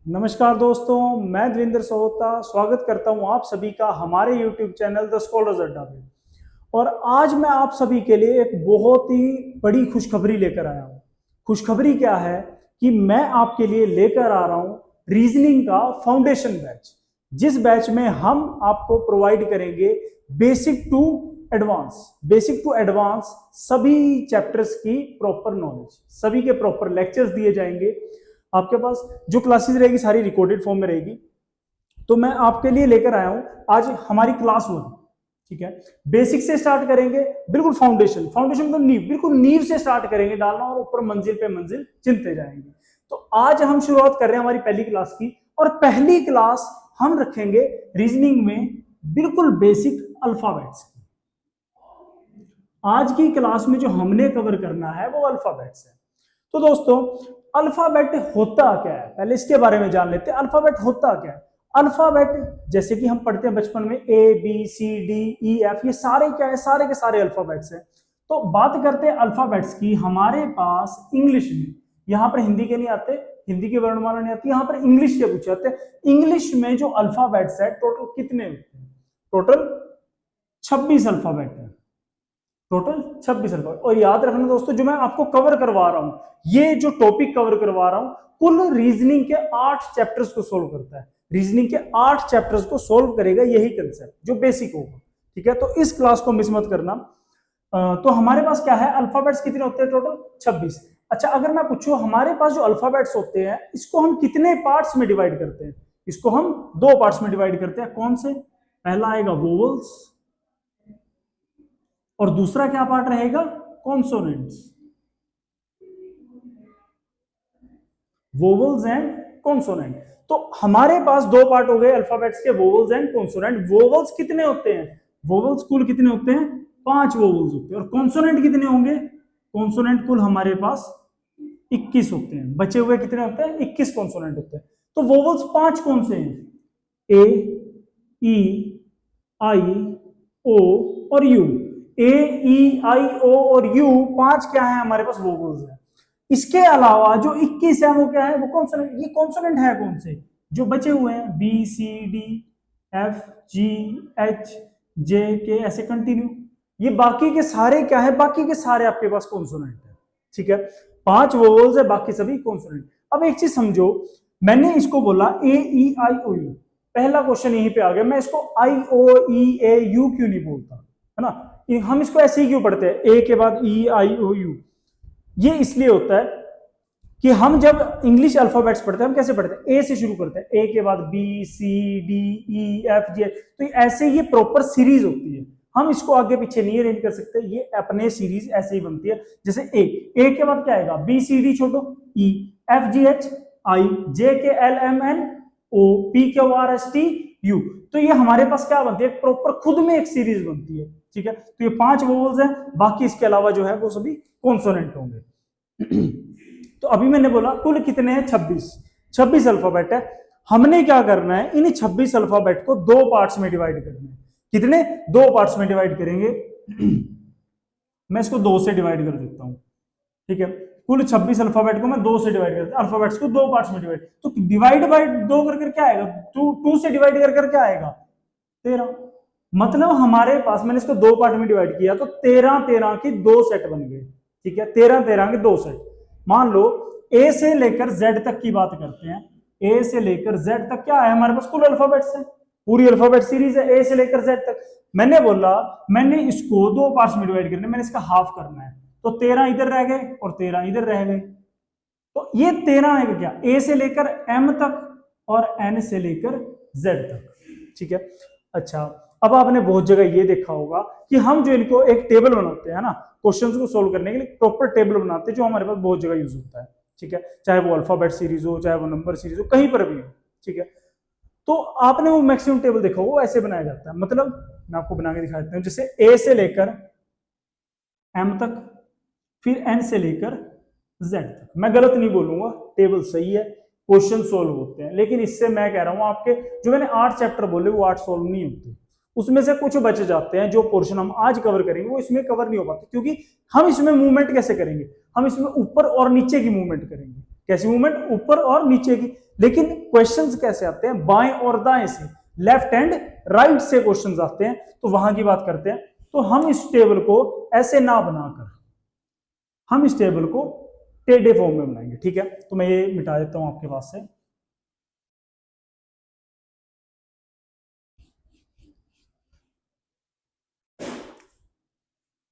नमस्कार दोस्तों, मैं देवेंद्र सोहता स्वागत करता हूं आप सभी का हमारे YouTube चैनल द स्कॉलर्स अड्डा पे। और आज मैं आप सभी के लिए एक बहुत ही बड़ी खुशखबरी लेकर आया हूं। खुशखबरी क्या है कि मैं आपके लिए लेकर आ रहा हूं रीजनिंग का फाउंडेशन बैच, जिस बैच में हम आपको प्रोवाइड करेंगे बेसिक टू एडवांस सभी चैप्टर्स की प्रॉपर नॉलेज, सभी के प्रॉपर लेक्चर्स दिए जाएंगे आपके पास। जो क्लासेस रहेगी सारी रिकॉर्डेड फॉर्म में रहेगी। तो मैं आपके लिए लेकर आया हूं आज हमारी क्लास 1। ठीक है, बेसिक से स्टार्ट करेंगे, बिल्कुल फाउंडेशन मतलब नींव, बिल्कुल नींव से स्टार्ट करेंगे डालना और ऊपर मंजिल पे मंजिल चिनते जाएंगे। तो आज हम शुरुआत कर रहे हैं हमारी पहली क्लास की, और पहली क्लास हम रखेंगे रीजनिंग में बिल्कुल बेसिक अल्फाबेट्स की। आज की क्लास में जो हमने कवर करना है वो अल्फाबेट्स है। तो दोस्तों, अल्फाबेट होता क्या है, पहले इसके बारे में जान लेते हैं। अल्फाबेट होता क्या है? अल्फाबेट जैसे कि हम पढ़ते हैं बचपन में A B C D E F, ये सारे क्या है? सारे के सारे अल्फाबेट्स हैं। तो बात करते हैं अल्फाबेट्स की। हमारे पास इंग्लिश में, यहाँ पर हिंदी के नहीं आते, हिंदी की वर्णमाला नहीं आती, यहाँ पर इंग्लिश के पूछे जाते हैं। इंग्लिश में जो अल्फाबेट्स है टोटल कितने होते हैं? टोटल 26 अल्फाबेट है। Total 26 alphabet. और याद रखना दोस्तों, जो मैं आपको कवर करवा रहा हूं, ये जो टॉपिक कवर करवा रहा हूं, कुल रीजनिंग के 8 चैप्टर्स को सोल्व करता है। रीजनिंग के 8 चैप्टर्स को सोल्व करेगा यही कंसेप्ट जो बेसिक होगा। ठीक है, तो इस क्लास को मिस मत करना। तो हमारे पास क्या है, अल्फाबेट्स कितने होते हैं? टोटल 26। अच्छा, अगर मैं पूछूं हमारे पास जो अल्फाबेट्स होते हैं इसको हम कितने पार्ट्स में डिवाइड करते हैं? इसको हम 2 पार्ट्स में डिवाइड करते हैं। कौन से? पहला आएगा वोवल्स, और दूसरा क्या पार्ट रहेगा? कॉन्सोनेंट्स। Vowels and consonant. तो हमारे पास 2 पार्ट हो गए अल्फाबेट्स के, वोवल्स एंड कॉन्सोनेंट। वोवल्स कितने होते हैं? वोवल्स कुल कितने होते हैं? 5 वोवल्स होते हैं। और कॉन्सोनेंट कितने होंगे? कॉन्सोनेंट कुल हमारे पास 21 होते हैं। बचे हुए कितने होते हैं? 21 कॉन्सोनेंट होते हैं। तो वोवल्स 5 कौन से हैं? ए, ई, आई, ओ और यू। ए, ई, आई, ओ और यू 5 क्या है हमारे पास? वोवल्स है। इसके अलावा जो 21 है वो क्या है? वो कॉन्सोनेंट। ये कॉन्सोनेंट है कौन से? जो बचे हुए हैं, B C D F G H J K, ऐसे कंटिन्यू। ये बाकी के सारे क्या है? बाकी के सारे आपके पास कॉन्सोनेंट है। ठीक है, 5 वोवल्स है, बाकी सभी कॉन्सोनेंट। अब एक चीज समझो, मैंने इसको बोला ए ई आई ओ यू। पहला क्वेश्चन यहीं पे आ गया, मैं इसको आई ओ ई ए यू क्यों नहीं बोलता? है ना, हम इसको ऐसे ही क्यों पढ़ते हैं, ए के बाद ई आई ओ यू? ये इसलिए होता है कि हम जब इंग्लिश अल्फाबेट्स पढ़ते हैं हम कैसे पढ़ते हैं? ए से शुरू करते हैं, ए के बाद B C D E F G. तो ऐसे ये प्रॉपर सीरीज होती है, हम इसको आगे पीछे नहीं अरेंज कर सकते। ये अपने सीरीज ऐसे ही बनती है। जैसे ए के बाद क्या आएगा? बी सी डी छोड़ो, ई F G H I J K L M N O P Q R S T U. तो ये हमारे पास क्या बनती है? प्रॉपर खुद में एक सीरीज बनती है। ठीक है, तो ये 5 वोवल्स हैं, बाकी इसके अलावा जो है वो सभी कॉन्सोनेंट होंगे। तो अभी मैंने बोला कुल कितने हैं? 26 अल्फाबेट है। हमने क्या करना है, इन 26 अल्फाबेट को 2 पार्ट्स में डिवाइड करना है। कितने? 2 पार्ट्स में डिवाइड करेंगे। मैं इसको 2 से डिवाइड कर देता हूं। ठीक है, कुल 26 अल्फाबेट को मैं 2 से डिवाइड करता हूं। अल्फाबेट्स को 2 पार्ट्स में डिवाइड, तो डिवाइड बाय 2 कर क्या आएगा? 2 से डिवाइड कर क्या आएगा? 13। मतलब हमारे पास, मैंने इसको 2 पार्ट में डिवाइड किया तो 13 की 2 सेट बन गए। ठीक है, 13 के 2 सेट। मान लो ए से लेकर जेड तक की बात करते हैं। ए से लेकर जेड तक क्या है हमारे पास? कुल अल्फाबेट्स है, पूरी अल्फाबेट सीरीज है ए से लेकर जेड तक। मैंने बोला मैंने इसको 2 पार्ट्स में डिवाइड करना है, मैंने इसका हाफ करना है। तो 13 इधर रह गए और 13 इधर रह गए। तो ये 13 है क्या? ए से लेकर एम तक और एन से लेकर जेड तक। ठीक है, अच्छा, अब आपने बहुत जगह ये देखा होगा कि हम जो इनको एक टेबल बनाते हैं ना, क्वेश्चंस को सोल्व करने के लिए प्रॉपर टेबल बनाते हैं, जो हमारे पास बहुत जगह यूज होता है। ठीक है, चाहे वो अल्फाबेट सीरीज हो, चाहे वो नंबर सीरीज हो, कहीं पर भी हो। ठीक है, तो आपने वो मैक्सिमम टेबल देखा वो ऐसे बनाया जाता है। मतलब मैं आपको बना के दिखा देता हूं, जैसे ए से लेकर एम तक, फिर एन से लेकर जेड तक। मैं गलत नहीं बोलूंगा, टेबल सही है, क्वेश्चन सोल्व होते हैं। लेकिन इससे मैं कह रहा हूं आपके जो मैंने 8 चैप्टर बोले वो 8 सोल्व नहीं होते, उसमें से कुछ बच जाते हैं। जो पोर्शन हम आज कवर करेंगे वो इसमें कवर नहीं हो पाते, क्योंकि हम इसमें मूवमेंट कैसे करेंगे? हम इसमें ऊपर और नीचे की मूवमेंट करेंगे। कैसी मूवमेंट, ऊपर और नीचे की। लेकिन क्वेश्चंस कैसे आते हैं, बाएं और दाएं से, लेफ्ट एंड राइट से क्वेश्चंस आते हैं। तो वहां की बात करते हैं। तो हम इस टेबल को ऐसे ना बनाकर हम इस टेबल को टेढ़े फॉर्म में बनाएंगे, ठीक है। तो मैं ये मिटा देता हूं आपके पास से।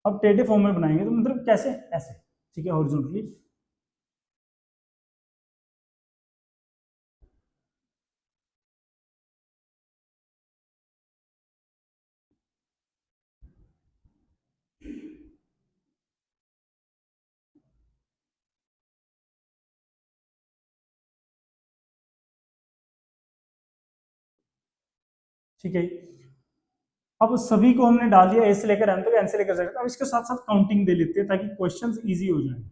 अब टेढ़े फॉर्म में बनाएंगे तो मतलब कैसे, ऐसे, ठीक है, हॉरिजॉन्टली। ठीक है, अब सभी को हमने डाल दिया, ए से लेकर एन तक, एन से लेकर जेड। अब इसके साथ साथ काउंटिंग दे लेते हैं ताकि क्वेश्चंस इजी हो जाए।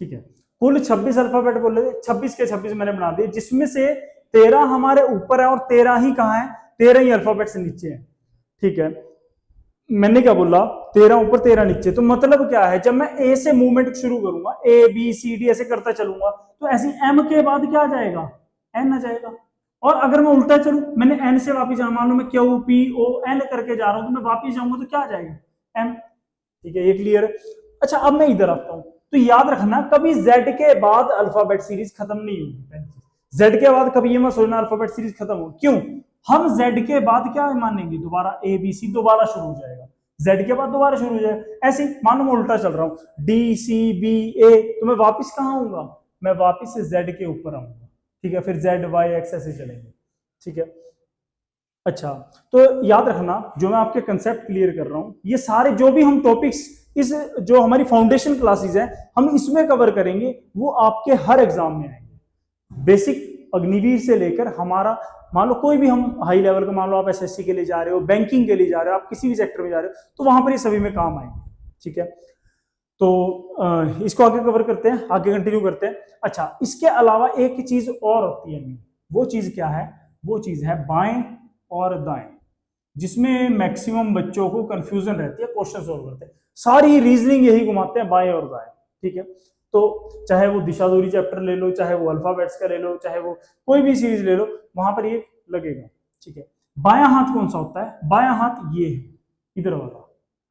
ठीक है, कुल 26 अल्फाबेट बोले थे, 26 के 26 मैंने बना दिए, जिसमें से 13 हमारे ऊपर है और 13 ही कहाँ है, 13 ही अल्फाबेट से नीचे है। ठीक है, मैंने क्या बोला, 13 ऊपर 13 नीचे। तो मतलब क्या है, जब मैं ए से मूवमेंट शुरू करूंगा, ए बी सी डी ऐसे करता चलूंगा, तो ऐसी एम के बाद क्या आ जाएगा, एन आ जाएगा। और अगर मैं उल्टा चलूं, मैंने एन से वापिस जाना, मान लो मैं क्यू पी ओ एन करके जा रहा हूं, तो मैं वापिस जाऊंगा तो क्या आ जाएगा, एम। ठीक है, ये क्लियर है। अच्छा, अब मैं इधर आता हूं, तो याद रखना कभी जेड के बाद अल्फाबेट सीरीज खत्म नहीं होगी। जेड के बाद कभी ये मत सोचना अल्फाबेट सीरीज खत्म हो, क्यों, हम जेड के बाद क्या मानेंगे, दोबारा ए बी सी दोबारा शुरू हो जाएगा, जेड के बाद दोबारा शुरू हो जाएगा। ऐसे मान लो मैं उल्टा चल रहा हूं, डी सी बी ए, तो मैं वापिस कहां आऊंगा, मैं वापिस से जेड के ऊपर आऊंगा। ठीक है, फिर जेड वाई एक्स ऐसे चलेंगे। ठीक है, अच्छा, तो याद रखना जो मैं आपके कंसेप्ट क्लियर कर रहा हूं, ये सारे जो भी हम टॉपिक्स इस जो हमारी फाउंडेशन क्लासेस हैं हम इसमें कवर करेंगे, वो आपके हर एग्जाम में आएंगे। बेसिक अग्निवीर से लेकर हमारा, मान लो कोई भी हम हाई लेवल का, मान लो आप एसएससी के लिए जा रहे हो, बैंकिंग के लिए जा रहे हो, आप किसी भी सेक्टर में जा रहे हो, तो वहां पर ये सभी में काम आएंगे। ठीक है, तो इसको आगे कवर करते हैं, आगे कंटिन्यू करते हैं। अच्छा, इसके अलावा एक चीज और होती है, वो चीज क्या है, वो चीज है बाएं और दाएं, जिसमें मैक्सिमम बच्चों को कंफ्यूजन रहती है, क्वेश्चन सोल्व करते हैं, सारी रीजनिंग यही घुमाते हैं, बाएं और दाएं। ठीक है, तो चाहे वो दिशा दूरी चैप्टर ले लो, चाहे वो अल्फाबेट्स का ले लो, चाहे वो कोई भी सीरीज ले लो, वहां पर ये लगेगा। ठीक है, बायां हाथ कौन सा होता है, बायां हाथ ये है, इधर वाला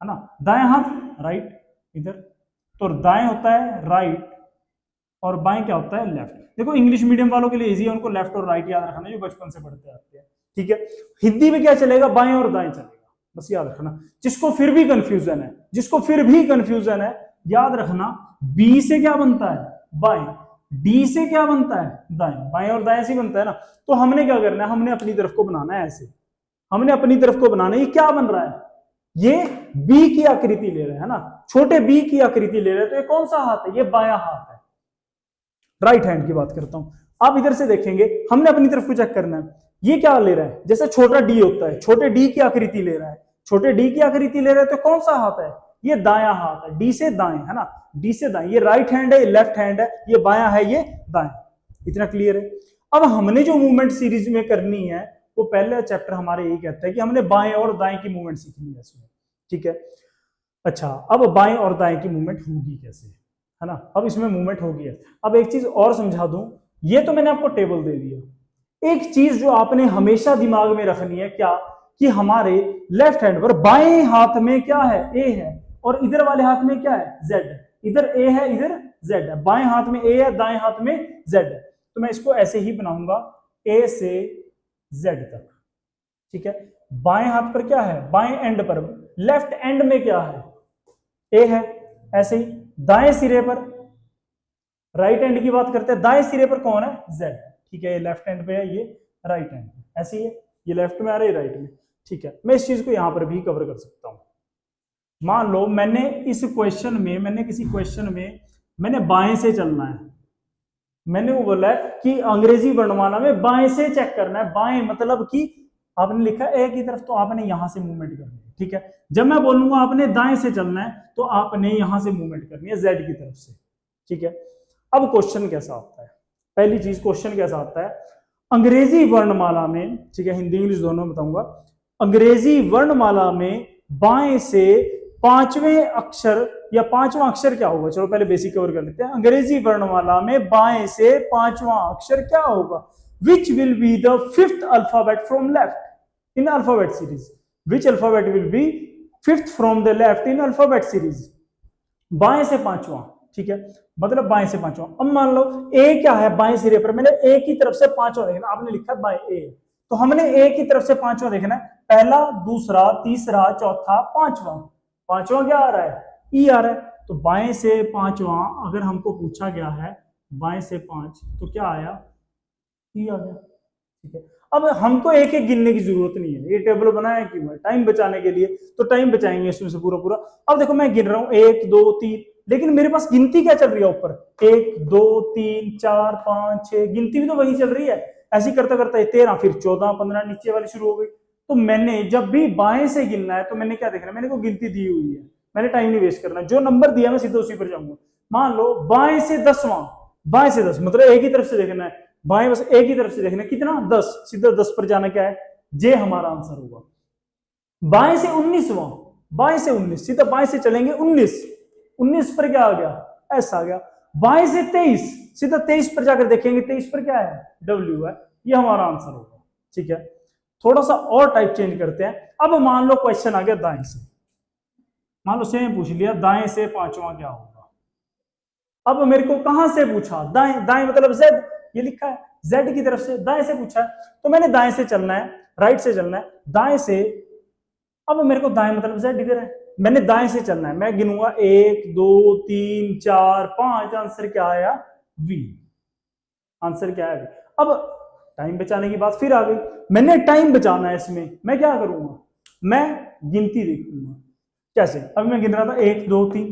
है ना, दायां हाथ राइट इधर, तो दाएं होता है राइट और बाएं क्या होता है, लेफ्ट। देखो इंग्लिश मीडियम वालों के लिए इजी है, उनको लेफ्ट और राइट याद रखना, जो बचपन से पढ़ते आते हैं। ठीक है, हिंदी में क्या चलेगा, बाएं और दाएं चलेगा, बस याद रखना। जिसको फिर भी कंफ्यूजन है, जिसको फिर भी कंफ्यूजन है, याद रखना बी से क्या बनता है, बाएं, डी से क्या बनता है, दाएं, बाएं और दाएं से बनता है ना। तो हमने क्या करना है, हमने अपनी तरफ को बनाना है ऐसे, हमने अपनी तरफ को बनाना है। ये क्या बन रहा है, ये बी की आकृति ले रहे हैं ना, छोटे बी की आकृति ले रहे हैं, तो ये कौन सा हाथ है, ये बायां हाथ है, राइट हैंड की बात करता हूं। आप इधर से देखेंगे, हमने अपनी तरफ को चेक करना है, ये क्या ले रहा है, जैसे छोटा डी होता है, छोटे डी की आकृति ले रहा है, छोटे डी की आकृति ले रहा है, तो कौन सा हाथ है, ये दायां हाथ है, डी से दाएं है ना, डी से दाएं, ये राइट हैंड है, ये लेफ्ट हैंड है, ये बायां है, ये दाएं। इतना क्लियर है। अब हमने जो मूवमेंट सीरीज में करनी है, वो पहले चैप्टर हमारे यही कहता है कि हमने बाएं और दाएं की मूवमेंट सीखनी है इसमें। ठीक है, अच्छा, अब बाएं और दाएं की मूवमेंट होगी कैसे, है ना, अब इसमें मूवमेंट होगी। अब एक चीज और समझा दूं, ये तो मैंने आपको टेबल दे दिया, एक चीज जो आपने हमेशा दिमाग में रखनी है, क्या, कि हमारे लेफ्ट हैंड पर बाएं हाथ में क्या है, ए है, और इधर वाले हाथ में क्या है, जेड है। इधर ए है, इधर जेड है, बाएं हाथ में ए है, दाएं हाथ में जेड है। तो मैं इसको ऐसे ही बनाऊंगा, ए से जेड तक। ठीक है, बाएं हाथ पर क्या है, बाएं एंड पर, लेफ्ट एंड में क्या है, ए है, ऐसे ही दाएं सिरे पर, राइट हैंड की बात करते हैं, दाएं सिरे पर कौन है, जेड। ठीक है, ये लेफ्ट हैंड पे है, ये राइट हैंड पे, ऐसे ही है, ये लेफ्ट में आ रहा है, राइट में। ठीक है, मैं इस चीज को यहां पर भी कवर कर सकता हूं। मान लो मैंने इस क्वेश्चन में, मैंने किसी क्वेश्चन में मैंने बाएं से चलना है, मैंने वो बोला है कि अंग्रेजी वर्णमाला में बाएं से चेक करना है, बाएं मतलब कि आपने लिखा ए की तरफ, तो आपने यहां से मूवमेंट करनी है, ठीक है। जब मैं बोलूंगा आपने दाएं से चलना है, तो आपने यहां से मूवमेंट करनी है जेड की तरफ से, ठीक है। अब क्वेश्चन कैसा आता है, पहली चीज क्वेश्चन कैसा आता है, अंग्रेजी वर्णमाला में, ठीक है, हिंदी इंग्लिश दोनों बताऊंगा। अंग्रेजी वर्णमाला में बाएं से पांचवें अक्षर या पांचवा अक्षर क्या होगा, चलो पहले बेसिक कवर कर लेते हैं। अंग्रेजी वर्णमाला में बाएं से पांचवा अक्षर क्या होगा, which will be the fifth alphabet from left in alphabet series, which alphabet will be fifth from the left in alphabet series, बाएं से पांचवा, ठीक है, मतलब बाएं से पांचवा। अब मान लो ए क्या है बाएं सिरे पर, मैंने ए की तरफ से पांचवा देखना, आपने लिखा है बाएं ए, तो हमने ए की तरफ से पांचवा देखना है, पहला दूसरा तीसरा चौथा पांचवा, पांचवा क्या आ रहा है, ई आ रहा है, तो बाएं से पांचवा अगर हमको पूछा गया है बाएं से पांच, तो क्या आया, ई आ गया, ठीक है। अब हमको एक एक गिनने की जरूरत नहीं है, ये टेबल बनाया क्यों है, टाइम बचाने के लिए, तो टाइम बचाएंगे इसमें से पूरा पूरा। अब देखो मैं गिन रहा हूं 1 2 3, लेकिन मेरे पास गिनती क्या चल रही है ऊपर, 1 2 3 4 5 6, गिनती भी तो वही चल रही है, ऐसे करता करता 13 फिर 14 15 नीचे वाली शुरू हो गई। तो मैंने जब भी बाएं से गिनना है तो मैंने क्या देखना है, मैंने को गिनती दी हुई है, मैंने टाइम नहीं वेस्ट करना, जो नंबर दिया मैं सीधा उसी पर जाऊंगा। मान लो बाएं से 10वां, बाएं से 10 मतलब एक ही तरफ से देखना है, बाएं बस एक ही तरफ से देखना, कितना 10, सीधा 10 पर जाना क्या है, जे हमारा आंसर होगा। बाएं से 19वां, बाएं से 19 सीधा बाएं से चलेंगे 19, 19 पर क्या आ गया, एस आ गया। बाएं से 23 सीधा 23 पर जाकर देखेंगे, 23 पर क्या है, डब्ल्यू है, ये हमारा आंसर होगा, ठीक है। थोड़ा सा और टाइप चेंज करते हैं। अब मान लो क्वेश्चन आ गया दाएं से, मान लो सेम पूछ लिया दाएं से पांचवा क्या होगा। अब मेरे को कहां से पूछा, दाएं, दाएं मतलब जेड, ये लिखा है जेड की तरफ से दाएं से पूछा है, तो मैंने दाएं से चलना है, राइट से चलना है, दाएं से। अब मेरे को दाएं मतलब जेड इधर है, मैंने दाएं से चलना है, मैं गिनूंगा 1 2 3 4 5, आंसर क्या आया, वी, आंसर क्या है। अब टाइम बचाने की बात फिर आ गई, मैंने टाइम बचाना है इसमें, मैं क्या करूंगा, मैं गिनती देखूंगा, कैसे, अब मैं गिन रहा था 1 2 3,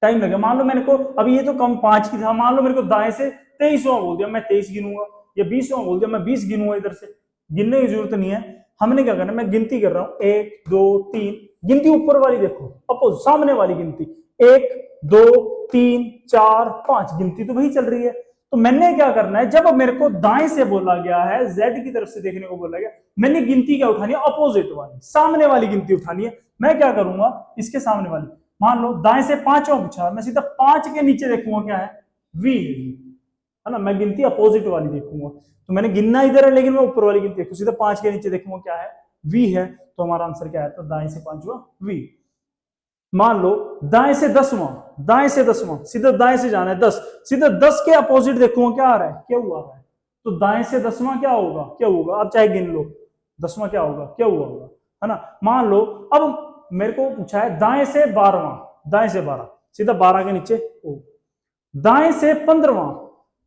टाइम लगे, मान लो मैंने को अभी ये तो कम 5 की था, मान लो मेरे को दाएं से 23वां बोल दिया, मैं 23 गिनूंगा, या 20वां बोल दिया मैं 20 गिनूंगा, इधर से गिनने की जरूरत नहीं है। हमने क्या करना है, मैं गिनती कर रहा हूं 1 2 3, गिनती ऊपर वाली देखो, अपोज सामने वाली गिनती 1 2 3 4 5, गिनती तो वही चल रही है। तो मैंने क्या करना है, जब मेरे को दाएं से बोला गया है, जेड की तरफ से देखने को बोला गया, मैंने गिनती क्या उठानी है, अपोजिट वाली, सामने वाली गिनती उठानी है। मैं क्या करूंगा, इसके सामने वाली, मान लो दाएं से 5वां पूछा, मैं सीधा 5 के नीचे देखूंगा क्या है, वी है ना, मैं गिनती अपोजिट वाली देखूंगा, तो मैंने गिनना इधर है लेकिन मैं ऊपर वाली गिनती देखूंगा, सीधा 5 के नीचे देखूंगा क्या है, वी है, तो हमारा आंसर क्या है, तो दाएं से 5वां वी। मान लो दाएं से 10वां, दाएं से 10वां सीधा दाएं से जाना है 10, सीधा 10 के अपोजिट देखूंगा क्या आ रहा है, क्या हुआ रहा है, तो दाएं से 10वां क्या होगा, क्या होगा, आप चाहे गिन लो 10वां क्या होगा, क्या हुआ होगा, है ना। मान लो अब मेरे को पूछा है दाएं से 12वां, दाएं से 12 सीधा 12 के नीचे ओ, दाएं से 15वां,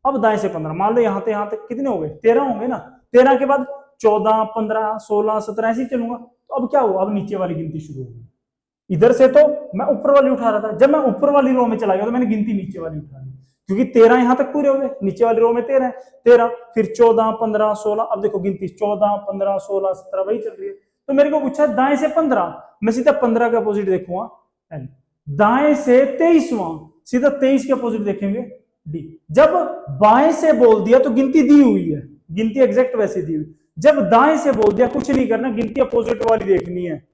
अब दाएं से 15, मान लो यहाँ तक कितने हो गए, 13 होंगे ना, 13 के बाद 14 15 16 17 ऐसे ही चलूंगा, तो अब क्या हुआ, अब नीचे वाली गिनती शुरू होगी। इधर से तो मैं ऊपर वाली उठा रहा था, जब मैं ऊपर वाली रो में चला गया तो मैंने गिनती नीचे वाली उठा ली, क्योंकि 13 यहां तक पूरे हो गए, नीचे वाली रो में 13 है, 13 फिर 14 15 16, अब देखो गिनती 14 15 16 17 वही चल रही है। तो मेरे को पूछा दाएं से 15, मैं सीधा 15 के अपोजिट देखूंगा एल, दाएं से 23वां सीधा 23 के अपोजिट देखेंगे डी। जब बाएं से बोल दिया तो गिनती दी हुई है, गिनती एग्जैक्ट वैसे दी हुई, जब दाएं से बोल दिया कुछ नहीं करना, गिनती अपोजिट वाली देखनी है।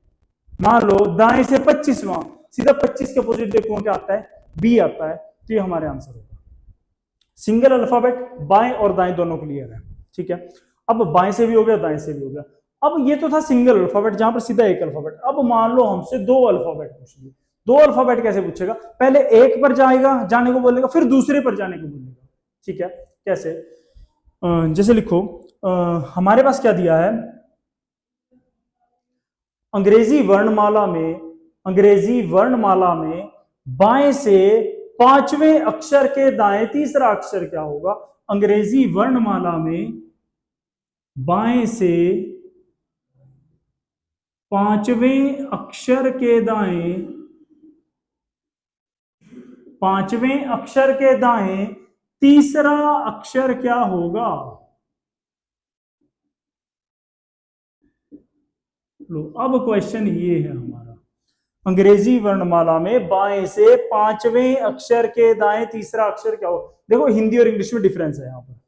मान लो दाएं से 25वां सीधा 25 के अपोजिट देखो क्या आता है, बी आता है, तो ये हमारे आंसर होगा। सिंगल अल्फाबेट बाएं और दाएं दोनों क्लियर है, ठीक है। अब बाएं से भी हो गया, दाएं से भी हो गया। अब ये तो था सिंगल अल्फाबेट जहां पर सीधा एक अल्फाबेट, अब मान लो हमसे दो अल्फाबेट पूछ लिए, दो अल्फाबेट कैसे पूछेगा, पहले एक पर जाएगा, जाने को बोलेगा, फिर दूसरे पर जाने को बोलेगा, ठीक है। कैसे, जैसे लिखो हमारे पास क्या दिया है, अंग्रेजी वर्णमाला में बाएं से पांचवें अक्षर के दाएं तीसरा अक्षर क्या होगा, अंग्रेजी वर्णमाला में बाएं से पांचवें अक्षर के दाएं, पांचवें अक्षर के दाएं तीसरा अक्षर क्या होगा, लो अब क्वेश्चन ये है हमारा, अंग्रेजी वर्णमाला में बाएं से पांचवें अक्षर के दाएं तीसरा अक्षर क्या हो। देखो हिंदी और इंग्लिश में डिफरेंस है यहाँ पर।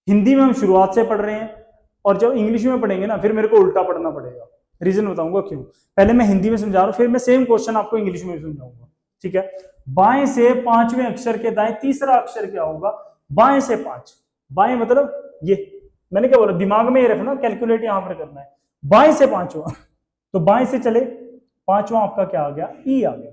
हिंदी में हम शुरुआत से पढ़ रहे हैं और जब इंग्लिश में पढ़ेंगे ना फिर मेरे को उल्टा पढ़ना पड़ेगा। रीजन बताऊंगा क्यों। पहले मैं हिंदी में समझा रहा हूँ, फिर मैं सेम क्वेश्चन आपको इंग्लिश में समझाऊंगा। ठीक है, बाएं से पांचवें अक्षर के दाएं तीसरा अक्षर क्या होगा। बाएं से पांच, बाएं मतलब ये, मैंने क्या बोला, दिमाग में ये रखना, कैलकुलेट यहां पर करना है। बाएं से पांचवा, तो बाएं से चले, पांचवा आपका क्या आ गया, ई आ गया।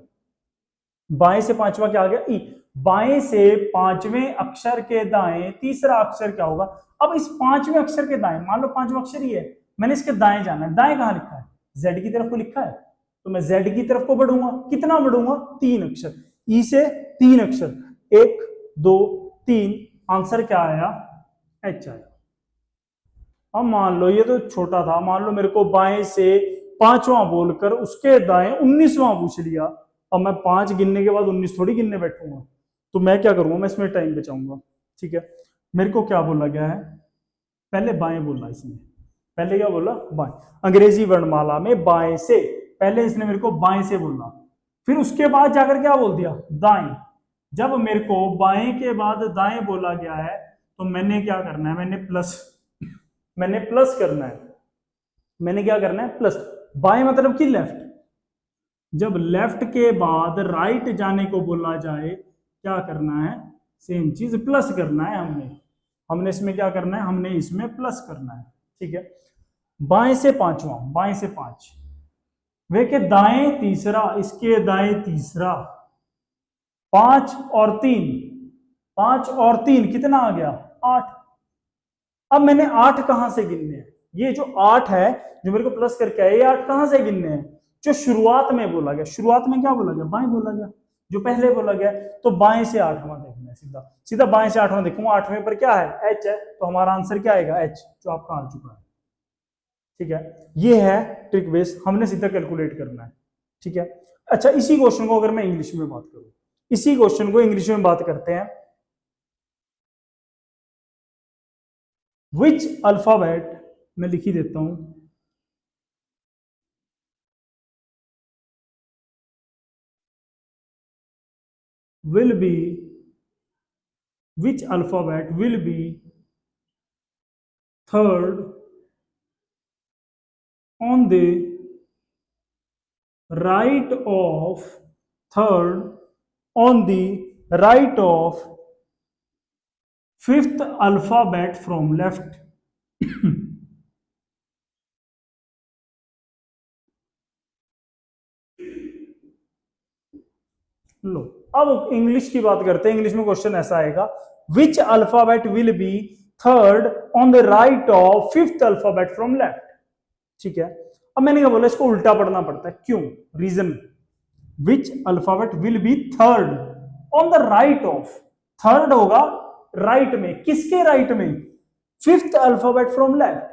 बाएं से पांचवा क्या आ गया, ई। बाएं से पांचवें अक्षर के दाएं तीसरा अक्षर क्या होगा। अब इस पांचवें अक्षर के दाएं, मान लो पांचवा अक्षर ही है, मैंने इसके दाएं जाना है। दाएं कहां लिखा है, जेड की तरफ को लिखा है, तो मैं जेड की तरफ को बढ़ूंगा। कितना बढ़ूंगा, 3 अक्षर। ई से 3 अक्षर, 1 2 3, आंसर क्या आया, एच आया। अब मान लो ये तो छोटा था, मान लो मेरे को बाएं से पांचवा बोलकर उसके दाएं 19वां पूछ लिया। अब मैं 5 गिनने के बाद 19 थोड़ी गिनने बैठूंगा, तो मैं क्या करूंगा, मैं इसमें टाइम बचाऊंगा। ठीक है, मेरे को क्या बोला गया है, पहले बाएं बोला इसने, पहले क्या बोला, बाएं। अंग्रेजी वर्णमाला में बाएं से, पहले इसने मेरे को बाएं से बोला, फिर उसके बाद जाकर क्या बोल दिया, दाएं। जब मेरे को बाएं के बाद दाएं बोला गया है तो मैंने क्या करना है, मैंने प्लस करना है। मैंने क्या करना है, प्लस। बाएं मतलब कि लेफ्ट। जब लेफ्ट के बाद राइट जाने को बोला जाए क्या करना है, सेम चीज प्लस करना है। हमने इसमें क्या करना है, हमने इसमें प्लस करना है। ठीक है, बाएं से पांचवा, बाएं से 5, वे के दाएं तीसरा, इसके दाएं तीसरा, 5 और 3, 5 और 3 कितना आ गया, 8। अब मैंने 8 कहां से गिनने हैं, ये जो 8 है जो मेरे को प्लस करके आया, ये 8 कहां से गिनने हैं, जो शुरुआत में बोला गया। शुरुआत में क्या बोला गया, बाएं बोला गया, जो पहले बोला गया। तो बाएं से 8वां देखना है, सीधा सीधा बाएं से 8वां देखूंगा। 8वें पर क्या है, एच है, तो हमारा आंसर क्या आएगा, एच, जो आपका आ चुका है। ठीक है, ये है ट्रिक बेस, हमने सीधा कैलकुलेट करना है। ठीक है, अच्छा इसी क्वेश्चन को अगर मैं इंग्लिश में बात करूं, इसी क्वेश्चन को इंग्लिश में बात करते हैं। विच अल्फाबेट, मैं लिख ही देता हूं, will be, which alphabet will be third on the right of, third on the right of fifth alphabet from left। लो अब इंग्लिश की बात करते हैं। इंग्लिश में क्वेश्चन ऐसा आएगा, which alphabet will be third on the right of fifth alphabet from left. ठीक है, अब मैंने क्या बोला, इसको उल्टा पढ़ना पड़ता है, क्यों, reason, which alphabet will be third on the right of, third होगा राइट में, किसके राइट में, फिफ्थ अल्फाबेट फ्रॉम लेफ्ट,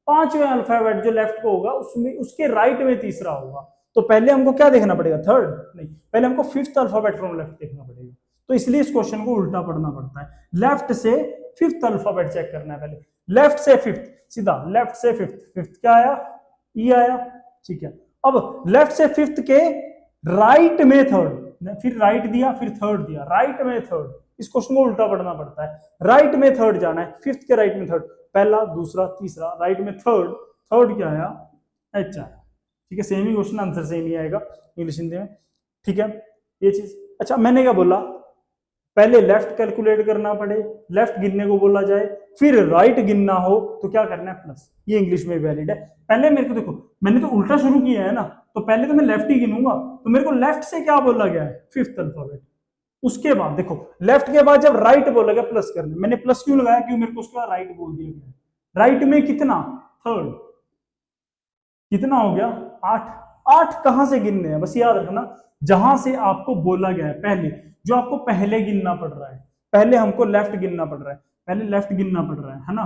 पांचवें अल्फाबेट जो लेफ्ट को होगा उसमें, उसके राइट में तीसरा होगा। तो पहले हमको क्या देखना पड़ेगा, थर्ड नहीं, पहले हमको फिफ्थ अल्फाबेट फ्रॉम लेफ्ट देखना पड़ेगा। तो इसलिए इस क्वेश्चन को उल्टा पढ़ना पड़ता है, लेफ्ट से फिफ्थ अल्फाबेट चेक करना है पहले, लेफ्ट से फिफ्थ, सीधा लेफ्ट से फिफ्थ, फिफ्थ क्या आया, ई आया। ठीक है, अब लेफ्ट से फिफ्थ के राइट में थर्ड, फिर राइट दिया, फिर थर्ड दिया, राइट में थर्ड, इस क्वेश्चन को उल्टा पढ़ना पड़ता है। राइट में थर्ड जाना है, फिफ्थ के राइट में थर्ड, पहला दूसरा तीसरा, राइट में थर्ड, थर्ड क्या आया, एच आया। ठीक है, सेम ही क्वेश्चन, आंसर सेम ही आएगा इंग्लिश हिंदी में। ठीक है, ये चीज। अच्छा मैंने क्या बोला, पहले लेफ्ट कैलकुलेट करना पड़े, लेफ्ट गिनने को बोला जाए, फिर राइट गिनना हो तो क्या करना है, प्लस। ये इंग्लिश में वैलिड है। पहले मेरे को देखो, मैंने तो उल्टा शुरू किया है ना, तो पहले तो मैं लेफ्ट ही गिनूंगा, तो मेरे को लेफ्ट से क्या बोला गया है, फिफ्थ अल्फाबेट। उसके बाद देखो, लेफ्ट के बाद जब राइट बोला गया प्लस करना, मैंने प्लस क्यों लगाया, क्यों मेरे को उसके बाद राइट बोल दिया गया। राइट में कितना, थर्ड, कितना हो गया, 8। 8 कहां से गिनने हैं, बस याद रखना, जहां से आपको बोला गया है पहले, जो आपको पहले गिनना पड़ रहा है, पहले हमको लेफ्ट गिनना पड़ रहा है, पहले लेफ्ट गिनना पड़ रहा है ना,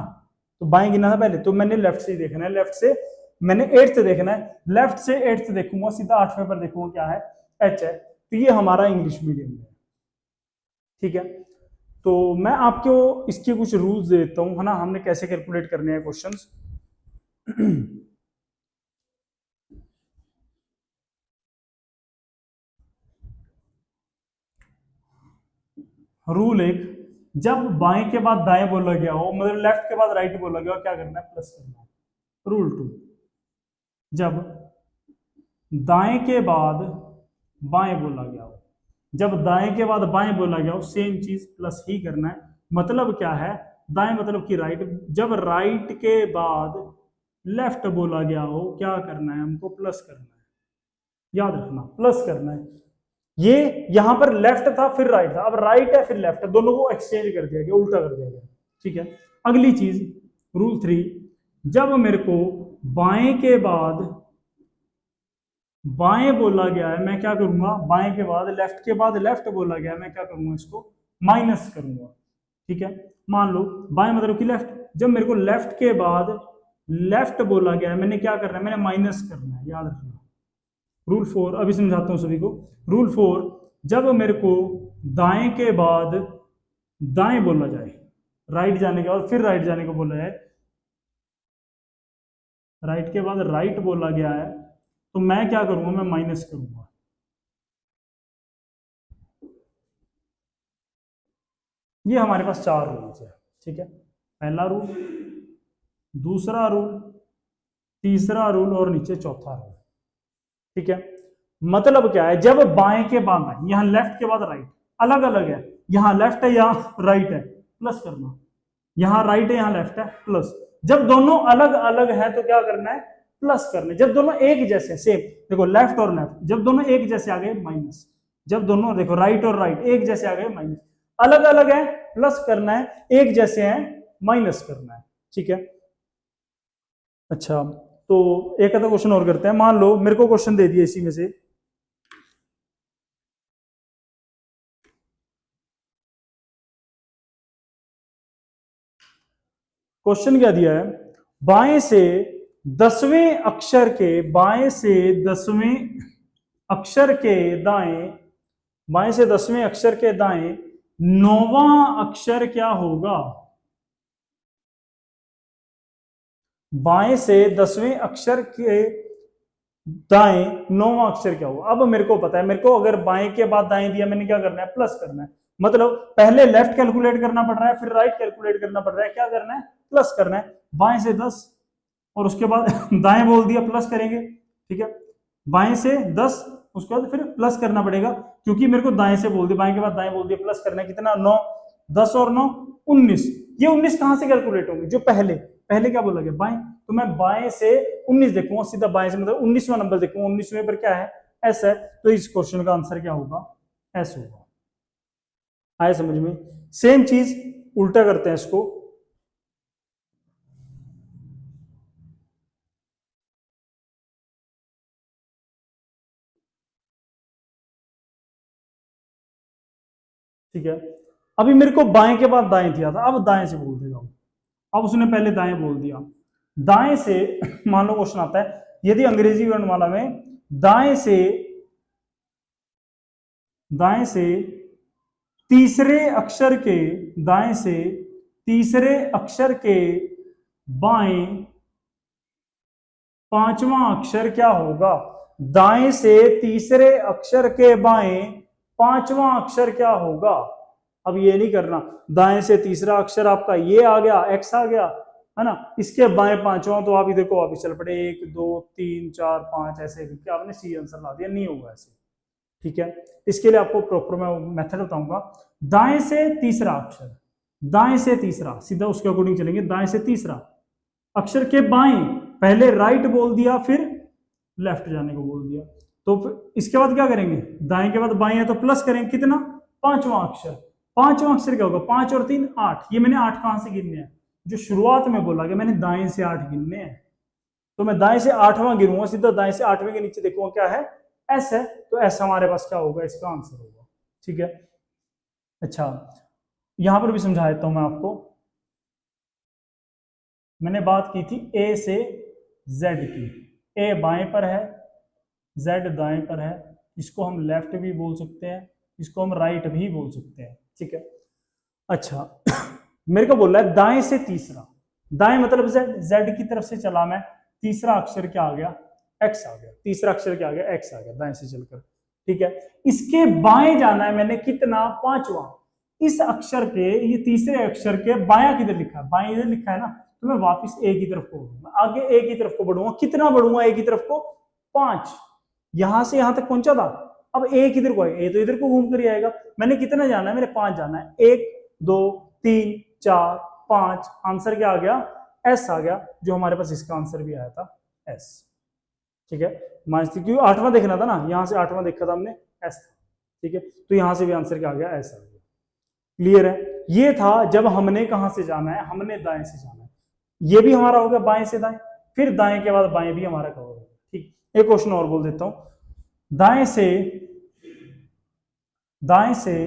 तो बाएं गिनना था पहले, तो मैंने लेफ्ट से ही देखना है, लेफ्ट से मैंने 8th देखना है, लेफ्ट से 8th देखूंगा, सीधा 8वें पर देखूंगा क्या है, एच है। तो ये हमारा इंग्लिश मीडियम है। ठीक है, तो मैं आपको इसके कुछ रूल्स देता हूं, है ना, हमने कैसे कैलकुलेट करने हैं क्वेश्चंस। रूल एक, जब बाएं के बाद दाएं बोला गया हो, मतलब लेफ्ट के बाद राइट बोला गया हो, क्या करना है? प्लस करना है। रूल टू, जब दाएं के बाद बाएं बोला गया हो, जब दाएं के बाद बाएं बोला गया हो, सेम चीज प्लस ही करना है। मतलब क्या है? दाएं मतलब कि राइट, जब राइट के बाद लेफ्ट बोला गया हो, क्या करना है? हमको प्लस करना है। याद रखना, प्लस करना है। ये यहां पर लेफ्ट था फिर राइट था, अब राइट है फिर लेफ्ट है, दोनों को एक्सचेंज कर दिया गया, उल्टा कर दिया गया। ठीक है, अगली चीज रूल थ्री, जब मेरे को बाएं के बाद बाएं बोला गया है, मैं क्या करूंगा? बाएं के बाद लेफ्ट के बाद लेफ्ट बोला गया है, मैं क्या करूंगा? इसको माइनस करूंगा। ठीक है, मान लो बाएं मतलब कि लेफ्ट, जब मेरे को लेफ्ट के बाद लेफ्ट बोला गया है, मैंने क्या करना है? मैंने माइनस करना है। याद रखना। रूल फोर अभी समझाता हूं सभी को। रूल फोर, जब मेरे को दाएं के बाद दाएं बोला जाए, राइट जाने के बाद फिर राइट जाने को बोला है, राइट के बाद राइट बोला गया है, तो मैं क्या करूंगा? मैं माइनस करूंगा। ये हमारे पास चार रूल्स है। ठीक है, पहला रूल, दूसरा रूल, तीसरा रूल और नीचे चौथा रूल। ठीक है, मतलब क्या है? जब बाएं के बाद है, यहां लेफ्ट के बाद राइट, अलग अलग है, यहां लेफ्ट है यहां राइट है, प्लस करना। यहां राइट है यहां लेफ्ट है, प्लस। जब दोनों अलग अलग है तो क्या करना है? प्लस करना। जब दोनों एक जैसे सेम, देखो लेफ्ट और लेफ्ट, जब दोनों एक जैसे आ गए माइनस। जब दोनों देखो राइट और राइट एक जैसे आ गए माइनस। अलग अलग है प्लस करना है, एक जैसे हैं माइनस करना है। ठीक है, अच्छा, तो एक आधा क्वेश्चन और करते हैं। मान लो मेरे को क्वेश्चन दे दिया इसी में से, क्वेश्चन क्या दिया है? बाएं से 10वें अक्षर के, बाएं से 10वें अक्षर के दाएं, बाएं से 10वें अक्षर के दाएं 9वां अक्षर क्या होगा? बाएं से 10वें अक्षर के दाएं 9वां अक्षर क्या होगा? अब मेरे को पता है, मेरे को अगर बाएं के बाद दाएं दिया, मैंने क्या करना है? प्लस करना है। मतलब पहले लेफ्ट कैलकुलेट करना पड़ रहा है, फिर राइट कैलकुलेट करना पड़ रहा है, क्या करना है? प्लस करना है। बाएं से 10 और उसके बाद दाएं बोल दिया, प्लस करेंगे। ठीक है, बाएं से 10, उसके बाद फिर प्लस करना पड़ेगा, क्योंकि मेरे को दाएं से बोल दिया, बाएं के बाद दाएं बोल दिया, प्लस करना है। कितना? 9, 10 और 9 19। ये 19 कहां से कैलकुलेट होंगे? जो पहले पहले क्या बोला गया? बाएं, तो मैं बाएं से 19 देखूंगा, सीधा बाएं से मतलब 19वां नंबर देखूंगा। 19वें पर क्या है? एस है, तो इस क्वेश्चन का आंसर क्या होगा? एस होगा। आए समझ में? सेम चीज उल्टा करते हैं इसको। ठीक है, अभी मेरे को बाएं के बाद दाएं दिया था, अब दाएं से बोल देगा। अब उसने पहले दाएं बोल दिया। दाएं से मान लो क्वेश्चन आता है, यदि अंग्रेजी वर्णमाला में दाएं से, दाएं से तीसरे अक्षर के, दाएं से तीसरे अक्षर के बाएं 5वां अक्षर क्या होगा? दाएं से तीसरे अक्षर के बाएं 5वां अक्षर क्या होगा? अब ये नहीं करना दाएं से तीसरा अक्षर आपका ये आ गया, एक्स आ गया, है ना, इसके बाएं 5वां, तो आप इधर को वापिस चल पड़े, 1 2 3 4 5 ऐसे करके आपने सी आंसर ला दिया। नहीं होगा ऐसे। ठीक है, इसके लिए आपको प्रॉपर मैं मेथड बताऊंगा। दाएं से तीसरा अक्षर, दाएं से तीसरा, सीधा उसके अकॉर्डिंग चलेंगे। दाएं से तीसरा अक्षर के बाएं, पहले राइट बोल दिया, फिर लेफ्ट जाने को बोल दिया, तो इसके बाद क्या करेंगे? दाएं के बाद बाएं है तो प्लस करेंगे। कितना? 5वां अक्षर। 5वां अक्षर क्या होगा? 5 और 3 8। ये मैंने 8 कहां से गिनने हैं? जो शुरुआत में बोला गया, मैंने दाएं से 8 गिनने हैं, तो मैं दाएं से 8वां गिनूंगा, सीधा दाएं से 8वें के नीचे देखूंगा क्या है? एस है, तो एस हमारे पास क्या होगा? इसका आंसर होगा। ठीक है, अच्छा, यहां पर भी समझा देता हूं मैं आपको। मैंने बात की थी ए से जेड की। ए बाएं पर है, जेड दाएं पर है, इसको हम लेफ्ट भी बोल सकते हैं, इसको हम राइट भी बोल सकते हैं। ठीक है, अच्छा मेरे को बोल रहा है दाएं से तीसरा, दाएं मतलब जेड, जेड की तरफ से चला मैं, तीसरा अक्षर क्या आ गया? एक्स आ गया। तीसरा अक्षर क्या आ गया? एक्स आ गया, दाएं से चलकर। ठीक है, इसके बाएं जाना है मैंने, कितना? 5वां। इस अक्षर के, ये तीसरे अक्षर के बायां किधर लिखा है, बाएं इधर लिखा है ना, तो मैं वापस ए की तरफ को बढ़ूंगा, आगे ए की तरफ को बढ़ूंगा, कितना बढ़ूंगा ए की तरफ को, 5। यहां से यहां तक पहुंचा था, अब ए किधर को आएगा, ए तो इधर को घूम कर ही आएगा। मैंने कितना जाना है, मैंने 5 जाना है, 1 2 3 4 5। आंसर क्या आ गया, एस आ गया, जो हमारे पास इसका आंसर भी आया था एस। ठीक है, क्योंकि 8वां देखना था ना, यहां से 8वां देखा था हमने, एस था। ठीक है, तो यहां से भी आंसर क्या आ गया, एस आ गया। क्लियर है, ये था जब हमने कहां से जाना है, हमने दाएं से जाना है। ये भी हमारा हो गया बाएं से दाएं, फिर दाएं के बाद बाएं भी हमारा कवर होगा। ठीक, एक क्वेश्चन और बोल देता हूं। दाएं से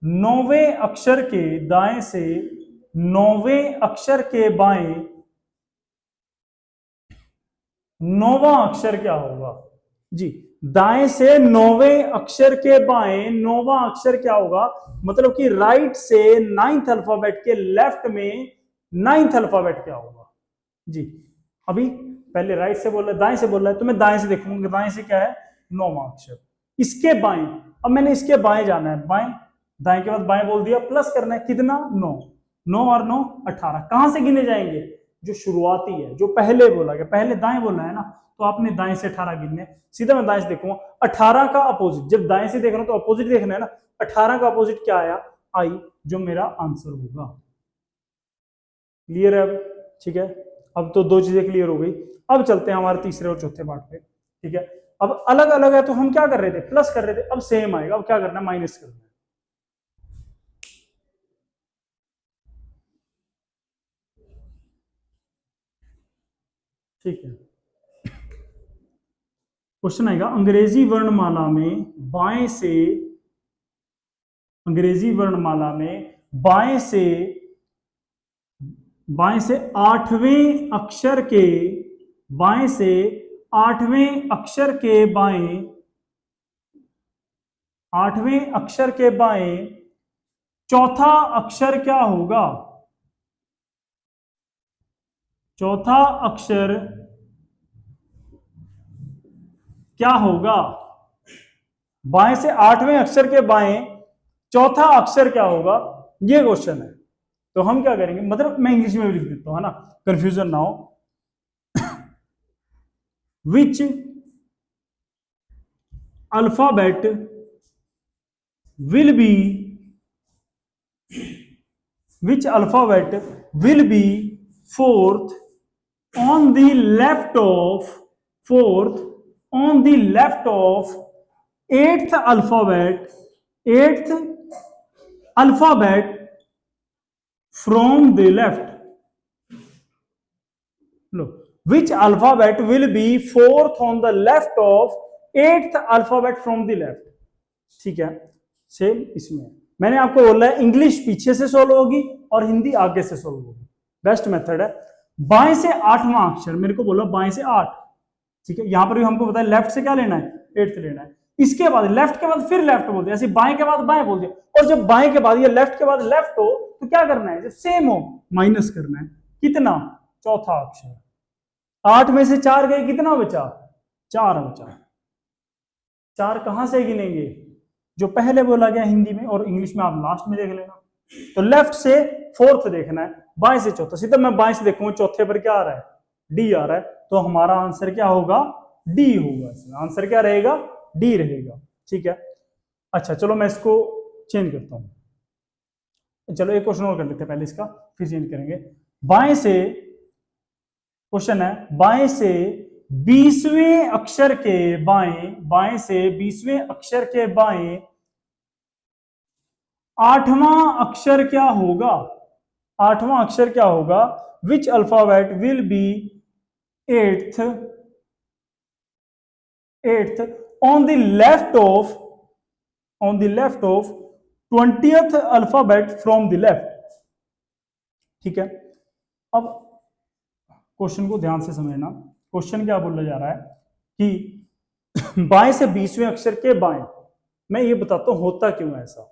9वें अक्षर के, दाएं से 9वें अक्षर के बाएं 9वां अक्षर क्या होगा जी, दाएं से 9वें अक्षर के बाएं 9वां अक्षर क्या होगा, मतलब कि राइट से 9th अल्फाबेट के लेफ्ट में 9th अल्फाबेट क्या होगा जी। अभी पहले राइट से बोल रहा है, दाएं से बोल रहा है, तो मैं दाएं से देखूंगा, दाएं से क्या है, 9वां अक्षर, इसके बाएं। अब मैंने इसके बाएं जाना है, बाएं, दाएं के बाद बाएं बोल दिया, प्लस करना है, कितना, 9, 9 और 9 18। कहां से गिने जाएंगे, जो शुरुआती है, जो पहले बोला गया, पहले दाएं बोलना है ना, तो आपने दाएं से 18 गिनने। सीधा मैं दाएं से देखूंगा, 18 का अपोजिट, जब दाएं से देख रहा हूं तो अपोजिट देखना है ना, 18 का अपोजिट क्या आया, आई, जो मेरा आंसर होगा। क्लियर है अब, ठीक है, अब तो 2 चीजें क्लियर हो गई। अब चलते हैं हमारे तीसरे और चौथे पार्ट पे। ठीक है, अब अलग अलग है तो हम क्या कर रहे थे, प्लस कर रहे थे, अब सेम आएगा, अब क्या करना है, माइनस करना है। ठीक है, क्वेश्चन आएगा, अंग्रेजी वर्णमाला में बाएं से, अंग्रेजी वर्णमाला में बाएं से 8वें अक्षर के, बाएं से 8वें अक्षर के बाएं, 8वें अक्षर के बाएं चौथा अक्षर क्या होगा, चौथा अक्षर क्या होगा, बाएं से 8वें अक्षर के बाएं चौथा अक्षर क्या होगा, ये क्वेश्चन है। तो हम क्या करेंगे, मतलब मैं इंग्लिश में भी लिख देता हूं, है ना, कंफ्यूजन ना हो। Which alphabet will be, which alphabet will be fourth on the left of, fourth on the left of 8th alphabet, 8th alphabet from the left. Look, which alphabet will be fourth on the left of 8th alphabet from the left. ठीक है, same इसमें मैंने आपको बोला है English पीछे से solve होगी और हिंदी आगे से सोल्व होगी। बेस्ट मेथड है। बाएं से 8वां अक्षर, मेरे को बोला बाएं से 8, ठीक है, यहां पर भी हमको पता है लेफ्ट से क्या लेना है, 8th लेना है। इसके बाद लेफ्ट के बाद फिर लेफ्ट बोल दिया, ऐसे बाएं के बाद बाएं बोल दिया, और जब बाएं के बाद या लेफ्ट के बाद लेफ्ट हो तो क्या करना है, जब सेम हो माइनस करना है, कितना, चौथा अक्षर। 8 में से 4 गए, कितना बचा, 4 बचा। 4 कहां से गिनेंगे, जो पहले बोला गया हिंदी में, और इंग्लिश में आप लास्ट में देख लेना। तो लेफ्ट से 4th देखना है, बाएं से चौथा। सीधा मैं बाएं से देखूंगा, चौथे पर क्या आ रहा है, डी आ रहा है, तो हमारा आंसर क्या होगा, डी होगा। इसमें आंसर क्या रहेगा, डी रहेगा। ठीक है, अच्छा चलो मैं इसको चेंज करता हूं। चलो एक क्वेश्चन और कर लेते हैं पहले इसका, फिर चेंज करेंगे। बाएं से क्वेश्चन है, बाएं से 20वें अक्षर के बाएं, बाएं से 20वें अक्षर के बाएं 8वां अक्षर क्या होगा, 8वां अक्षर क्या होगा, which alphabet will be 8th on the left of, on the left of 20th alphabet from the left. ठीक है, अब क्वेश्चन को ध्यान से समझना। क्वेश्चन क्या बोला जा रहा है कि बाएं से 20वें अक्षर के बाएं, मैं ये बताता हूं होता क्यों ऐसा।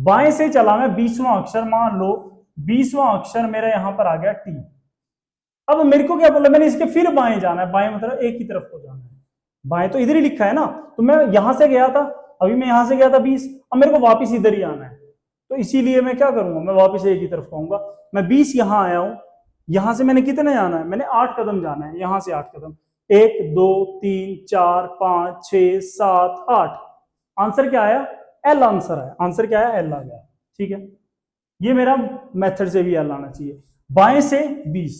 बाएं से चला मैं 20वां अक्षर, मान लो 20वां अक्षर मेरा यहां पर आ गया टी। अब मेरे को क्या बोला, मैंने इसके फिर बाएं जाना है, बाएं मतलब एक ही तरफ को जाना है, बाएं तो इधर ही लिखा है ना, तो मैं यहां से गया था, अभी मैं यहां से गया था 20, अब मेरे को वापस इधर ही आना है। तो इसीलिए मैं क्या करूंगा, मैं वापस एक ही तरफ कहूंगा। मैं 20 यहां आया हूं, यहां से मैंने कितने जाना है, मैंने 8 कदम जाना है, यहां से 8 कदम, 1 2 3 4 5 6 7 8। आंसर क्या आया, एल आंसर आया। आंसर क्या आया, एल आ गया। ठीक है, ये मेरा मेथड से भी एल आना चाहिए। बाएं से 20,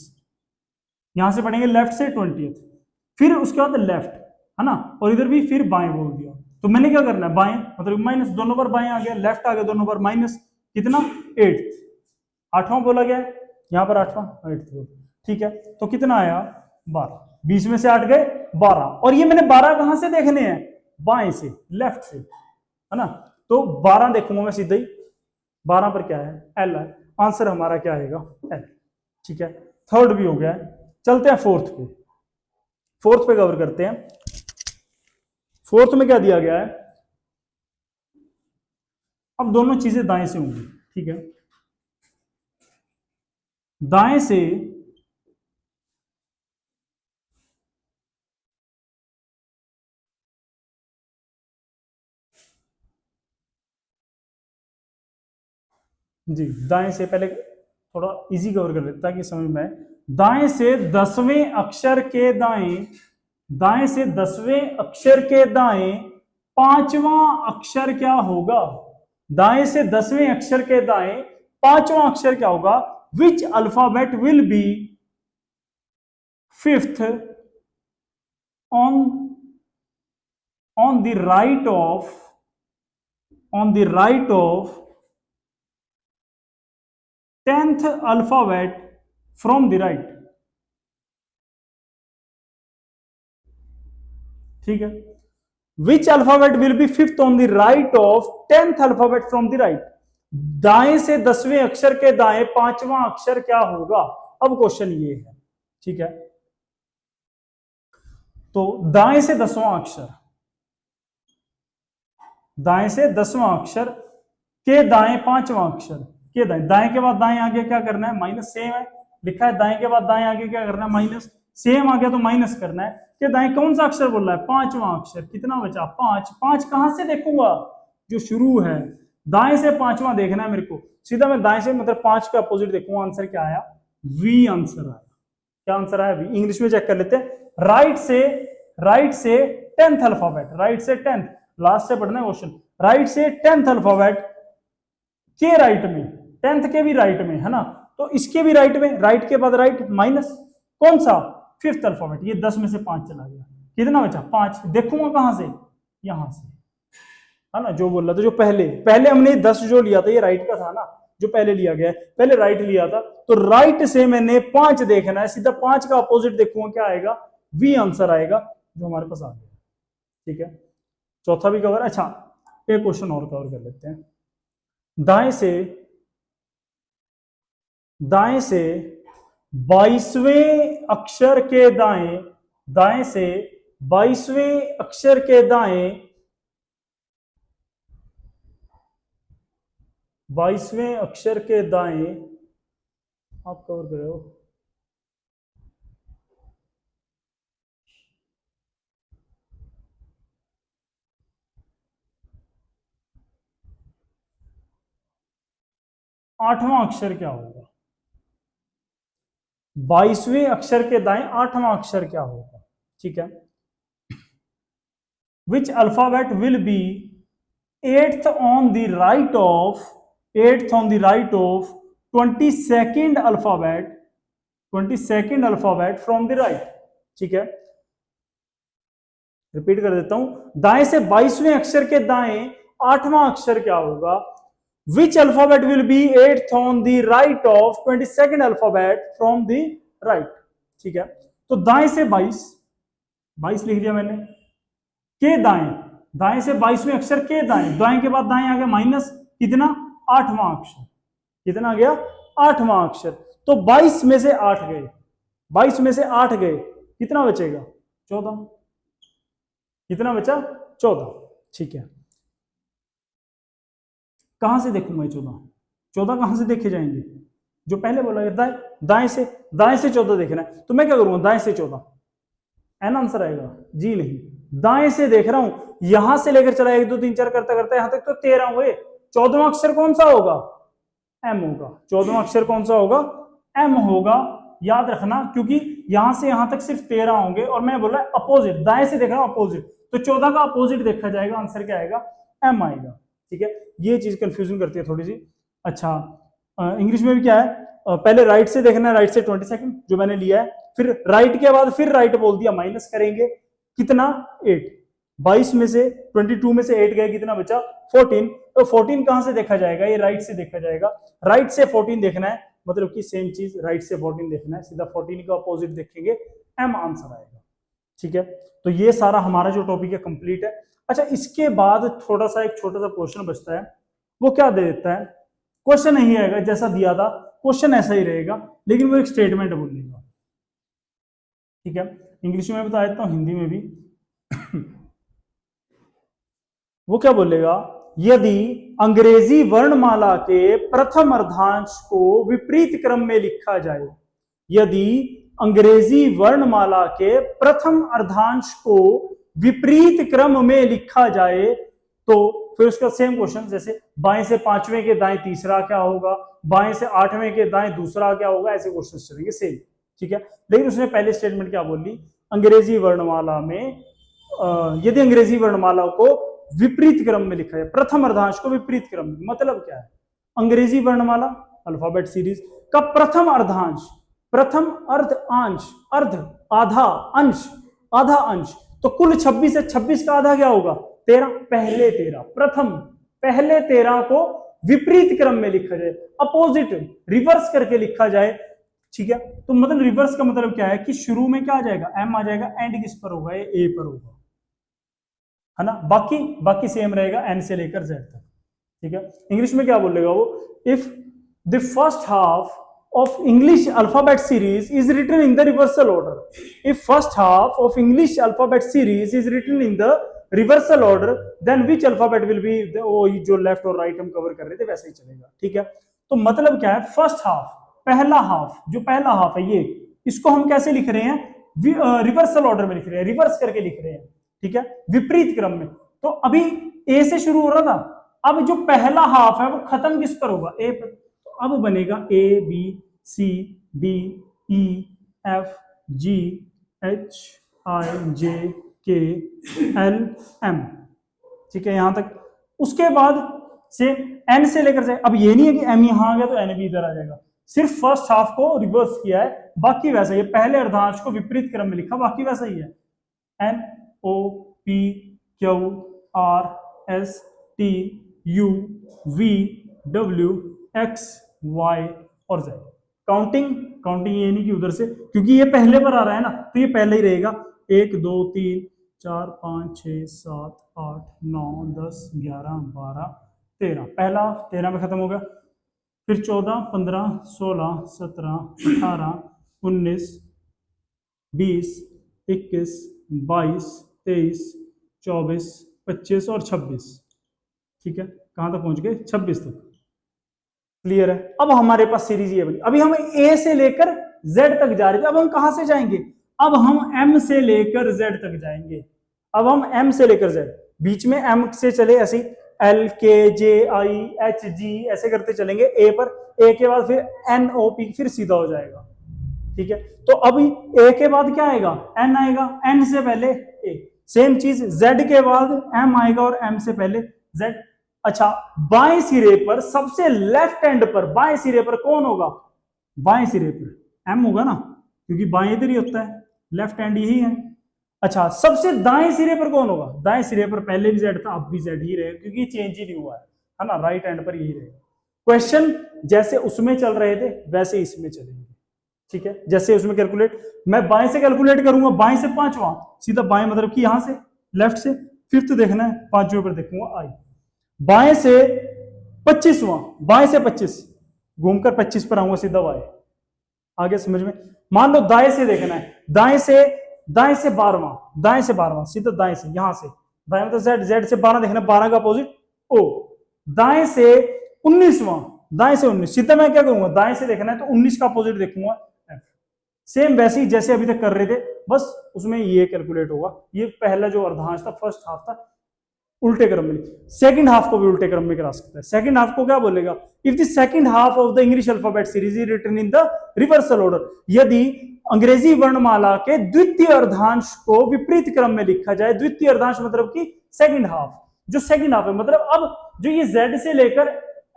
यहां से पढ़ेंगे लेफ्ट से 20, फिर उसके बाद लेफ्ट, है ना, और इधर भी फिर बाएं बोल दिया। तो मैंने क्या करना है, बाएं मतलब माइनस, दोनों बार बाएं आ गया, लेफ्ट आ गया दोनों बार माइनस, कितना 8, आठवां बोला गया है, यहां पर आठवां 8। ठीक है, तो कितना आया 12, 20 में से 8 गए 12, और ये मैंने 12 कहां से देखने हैं, बाएं से, लेफ्ट से, है ना। तो 12 देखूंगा मैं सीधा ही, 12 पर क्या है, एल है। आंसर हमारा क्या आएगा, एल। ठीक है, थर्ड भी हो गया है। चलते हैं फोर्थ पे, फोर्थ पे कवर करते हैं। फोर्थ में क्या दिया गया है, अब दोनों चीजें दाएं से होंगी। ठीक है, दाएं से जी, दाएं से पहले थोड़ा इजी कवर कर लेता ताकि समझ में आए। दाएं से 10वें अक्षर के दाएं, दाएं से 10वें अक्षर के दाएं पांचवां अक्षर क्या होगा, दाएं से 10वें अक्षर के दाएं पांचवां अक्षर क्या होगा, which alphabet will be fifth on the right of, on the right of 10th alphabet from the right। ठीक है, which alphabet will be fifth on the right of 10th alphabet from the right। दाएं से 10वें अक्षर के दाएं पांचवां अक्षर क्या होगा। अब क्वेश्चन ये है, ठीक है, तो दाएं से 10वां अक्षर, दाएं से 10वां अक्षर के दाएं पांचवां अक्षर के दाएं, दाएं के बाद दाएं आगे क्या करना है, माइनस, सेम है लिखा है, दाएं के बाद दाएं आगे क्या करना है, माइनस, सेम आ गया तो माइनस करना है। के दाएं कौन सा अक्षर बोल रहा है, पांचवां अक्षर, कितना बचा 5, 5 कहां से देखूंगा, जो शुरू है, दाएं से पांचवां देखना है मेरे को, सीधा मैं दाएं से मतलब 5 का अपोजिट देखूंगा। आंसर क्या आया, वी आंसर आया। क्या आंसर आया, वी। इंग्लिश में चेक कर लेते हैं, राइट से 10th अल्फाबेट, राइट से 10th, लास्ट से पढ़ना है क्वेश्चन, राइट से 10th अल्फाबेट के राइट में, 10th के भी राइट में, है ना, तो इसके भी राइट में, राइट के बाद राइट माइनस, कौन सा, 5th अल्फाबेट, ये 10 में से 5 चला गया, कितना बचा 5, देखूंगा कहां से, यहां से, है ना, जो बोल रहा था, जो पहले पहले हमने 10 जो लिया था ये राइट का था ना, जो पहले लिया गया है, पहले राइट लिया था, तो राइट से मैंने 5 देखना है, सीधा 5 का अपोजिट देखूंगा, क्या आएगा, वी आंसर आएगा, जो हमारे पास आ गया। ठीक है, चौथा भी कवर। अच्छा, एक क्वेश्चन और कवर कर लेते हैं। दाएं से 22वें अक्षर के दाएं, दाएं से 22वें अक्षर के दाएं, 22वें अक्षर के दाएं, आप कवर कर रहे हो, आठवां अक्षर क्या होगा, 22वें अक्षर के दाएं आठवां अक्षर क्या होगा। ठीक है, which alphabet will be 8th on the right of, 8th on the right of 22nd alphabet, 22nd alphabet from the right. ठीक है, रिपीट कर देता हूं, दाएं से 22वें अक्षर के दाएं आठवां अक्षर क्या होगा, which alphabet will be 8th on the right of 22nd alphabet from the right. ठीक है, तो दाएं से 22 लिख दिया मैंने, के दाएं, दाएं से 22वें अक्षर के दाएं, दाएं के बाद दाएं आ गया माइनस, कितना, आठवां अक्षर, कितना आ गया, आठवां अक्षर, तो 22 में से 8 गए, 22 में से 8 गए, कितना बचेगा 14, कितना बचा 14। ठीक है, कहां से देखूंगा 14, 14 कहां से देखे जाएंगे, जो पहले बोला गया दाएं से 14 देखना है, तो मैं क्या करूंगा, दाएं से 14, एन आंसर आएगा, जी नहीं, दाएं से देख रहा हूं, यहां से लेकर चला 1 2 3 4 करता करता यहां तक तो 13 हुए, 14वां अक्षर कौन सा होगा, एम होगा। 14वां अक्षर कौन सा होगा, एम होगा, याद रखना, क्योंकि यहां से यहां तक सिर्फ 13 होंगे और मैंने बोला अपोजिट, दाएं से देखना अपोजिट, तो 14 का अपोजिट देखा जाएगा, आंसर क्या आएगा, एम आएगा। ठीक है, ये चीज कंफ्यूजन करती है थोड़ी सी। अच्छा, इंग्लिश में भी क्या है, पहले राइट से देखना है, राइट से 20 सेकंड जो मैंने लिया है, फिर राइट के बाद फिर राइट बोल दिया, माइनस करेंगे कितना 8, 22 में से 22 में से 8 गए, कितना बचा 14, तो 14 कहां से देखा जाएगा, ये राइट से देखा जाएगा, राइट से 14 देखना है, मतलब कि सेम चीज राइट से 14 देखना है, सीधा 14 का अपोजिट देखेंगे, एम आंसर आएगा। ठीक है, तो ये सारा हमारा जो टॉपिक है कंप्लीट है। अच्छा, इसके बाद थोड़ा सा एक छोटा सा क्वेश्चन बचता है, वो क्या दे देता है, क्वेश्चन नहीं आएगा जैसा दिया था, क्वेश्चन ऐसा ही रहेगा, लेकिन वो एक स्टेटमेंट बोलेगा। ठीक है, इंग्लिश में बता देता हूं, हिंदी में भी वो क्या बोलेगा, यदि अंग्रेजी वर्णमाला के प्रथम अर्धांश को विपरीत क्रम में लिखा जाए, यदि अंग्रेजी वर्णमाला के प्रथम अर्धांश को विपरीत क्रम में लिखा जाए, तो फिर उसका सेम क्वेश्चन, जैसे बाएं से 5वें के दाएं तीसरा क्या होगा, बाएं से 8वें के दाएं दूसरा क्या होगा, ऐसे क्वेश्चन चलेंगे सेम। ठीक है, लेकिन उसने पहले स्टेटमेंट क्या बोली, अंग्रेजी वर्णमाला में यदि अंग्रेजी वर्णमाला को विपरीत क्रम में लिखा जाए, प्रथम अर्धांश को विपरीत क्रम में, मतलब क्या है, अंग्रेजी वर्णमाला अल्फाबेट सीरीज का प्रथम अर्धांश, प्रथम अर्ध अंश, अर्ध आधा अंश, आधा अंश, तो कुल 26 है, 26 का आधा क्या होगा 13, पहले 13, प्रथम पहले 13 को विपरीत क्रम में लिखा जाए, अपोजिट रिवर्स करके लिखा जाए। ठीक है, तो मतलब रिवर्स का मतलब क्या है कि शुरू में क्या आ जाएगा, एम आ जाएगा, एंड किस पर होगा, ए पर होगा, है ना, बाकी सेम रहेगा एन से लेकर जेड तक। ठीक है, इंग्लिश में क्या बोलेगा वो, if the first half of English alphabet series is written in the reversal order. If first half of English alphabet series is written in the reversal order, then which alphabet will be वो जो left और right हम cover कर रहे थे वैसे ही चलेगा। ठीक है, तो मतलब क्या है, फर्स्ट हाफ, पहला हाफ, जो पहला हाफ है ये, इसको हम कैसे लिख रहे हैं, रिवर्सल ऑर्डर में लिख रहे हैं, रिवर्स करके लिख रहे हैं। ठीक है, विपरीत क्रम में, तो अभी ए से शुरू हो रहा था, अब जो पहला हाफ है वो खत्म किस पर होगा, ए पर, अब बनेगा A B C D E F G H I J K L M. ठीक है, यहां तक, उसके बाद से एन से लेकर से, अब ये नहीं है कि एम यहां आ गया तो एन भी इधर आ जाएगा, सिर्फ फर्स्ट हाफ को रिवर्स किया है, बाकी वैसा ही है, पहले अर्धांश को विपरीत क्रम में लिखा, बाकी वैसा ही है, N O P Q R S T U V W X Y और जेड। काउंटिंग ये नहीं कि उधर से, क्योंकि ये पहले पर आ रहा है ना, तो ये पहले ही रहेगा, 1 2 3 4 5 6 7 8 9 10 11 12 13, पहला 13 में खत्म हो गया, फिर 14 15 16 17 18 19 20 21 22 23 24 25 और 26। ठीक है, कहां तक पहुंच गए, 26 तक, क्लियर है। अब हमारे पास सीरीज ये बनी, अभी हम ए से लेकर जेड तक जा रहे थे, अब हम कहां से जाएंगे, अब हम एम से लेकर जेड तक जाएंगे, अब हम एम से लेकर जेड, बीच में एम से चले ऐसे एल के जे आई एच जी ऐसे करते चलेंगे ए पर, ए के बाद फिर एन ओ पी, फिर सीधा हो जाएगा। ठीक है, तो अभी ए के बाद क्या आएगा, एन आएगा, एन से पहले ए, सेम चीज जेड के बाद एम आएगा और एम से पहले जेड। अच्छा, बाएं सिरे पर सबसे लेफ्ट हैंड पर, बाएं सिरे पर कौन होगा, बाएं सिरे पर एम होगा ना, क्योंकि बाएं इधर ही होता है, लेफ्ट हैंड यही है। अच्छा, सबसे दाएं सिरे पर कौन होगा, दाएं सिरे पर पहले भी जेड था, अब भी जेड ही रहेगा, क्योंकि चेंज ही नहीं हुआ है ना, राइट हैंड पर यही रहेगा। क्वेश्चन जैसे उसमें चल रहे थे वैसे इसमें चलेंगे। ठीक है, जैसे उसमें कैलकुलेट, मैं बाएं से कैलकुलेट करूंगा, बाएं से 5वां, सीधा बाएं मतलब कि यहां से, लेफ्ट से फिफ्थ देखना है, 5वें पर देखूंगा आई, बाएं से 25वां, बाएं से 25 घूमकर 25 पर आऊंगा, सीधा बाएं, आगे समझ में। मान लो दाएं से देखना है, दाएं से 12वां, दाएं से 12वां, सीधा दाएं से, यहां से दाएं मतलब जेड, जेड से 12 देखना, 12 का अपोजिट ओ, दाएं से 19वां, दाएं से 19, सीधा मैं क्या करूंगा, दाएं से देखना है तो 19 का अपोजिट देखूंगा एफ। सेम वैसे ही जैसे अभी तक कर रहे थे, बस उसमें ये कैलकुलेट होगा, ये पहला जो अर्धांश था, फर्स्ट हाफ था, उल्टे क्रम में, सेकंड हाफ को भी उल्टे क्रम में करा सकता है। सेकंड हाफ को क्या बोलेगा, if the second half of the English alphabet series is written in the reversal order, यदि अंग्रेजी वर्णमाला के द्वितीय अर्धांश को विपरीत क्रम में लिखा जाए। द्वितीय अर्धांश मतलब कि सेकंड हाफ, जो सेकंड हाफ है मतलब अब जो ये z से लेकर